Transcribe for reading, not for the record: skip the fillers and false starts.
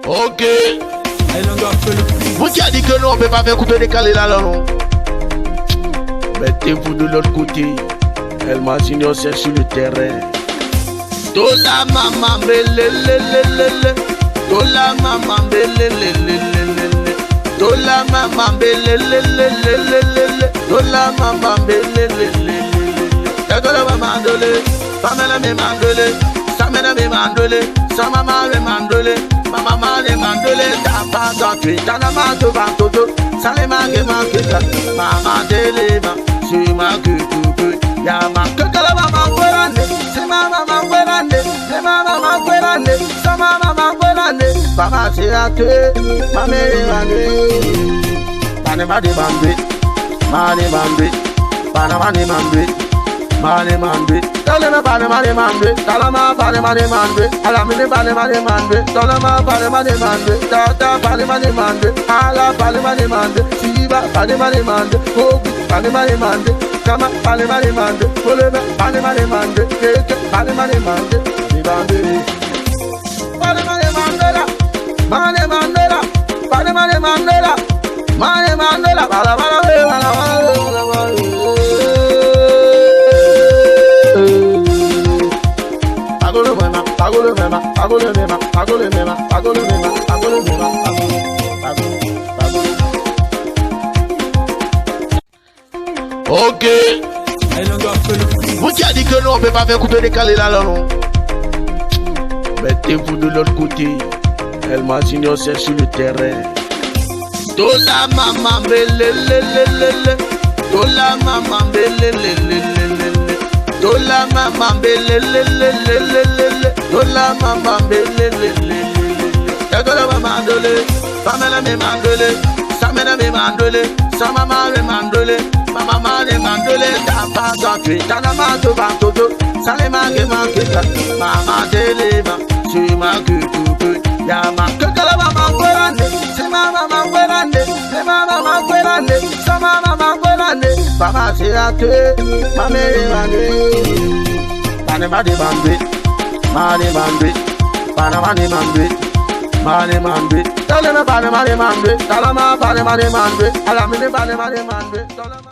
Ok. Vous qui a dit que non, on peut pas faire couper décaler là, non. Mettez-vous de l'autre côté. Elle m'a signé au sur le terrain. Tola maman belelelelele. Tola maman belelelelele. Tola maman belelelelele. Tola maman belelelelele. Tola maman dole. Pamela me mandole. Samena me mandole. Samama me mandole. Mama me mandole. Tapa tantri. Tanama to bantoto. Salema ke maketa. Mama delema. Shima kuku. Yama kakala mama kwerande. Sema mama kwerande. Sema mama kwerande. Sama mama kwerande. Mama siate. Mame mande. Mane mande mande. Mane mande. Mane mande mande. Mane mande. Talama mane mane mande. Talama mane mane mande. Alamine mane mane mande. Talama mane mane mande. Tata mane mane mande. Ala mane mane mande. Siba mane mane mande. Kobi mane mane mande. Kama mane mane mande. Kolema mane mane mande. Keke mane mane mande. Mibande. Mane mane mandela. Mane mandela. Mane mane mandela. Mane mandela. Bala bala bala bala. Ok. Vous qui a dit que non, on peut pas faire couper décaler là, non. Mettez-vous de l'autre côté. Elle m'a signé au sur le terrain. Tola maman belelelelele. Tola maman belelelelele. Tola maman belelelelele. Tola maman belelelelele. Tola maman dole. Pamela me mandole. Samena me mandole. Samama me mandole. Mama me mandole. Tapa tantri. Tanama to bantoto. Salema ke maketa. Mama delema. Shima kuku. Yama kakala mama kwerande. Sema mama kwerande. Sema mama kwerande. Sama mama kwerande. Mama siate. Mame mande. Mane mande mande. Mane mande. Mane mande mande. Mane mande. Talama mane mande mande. Talama mane mane mande. Alamine mane mane mande.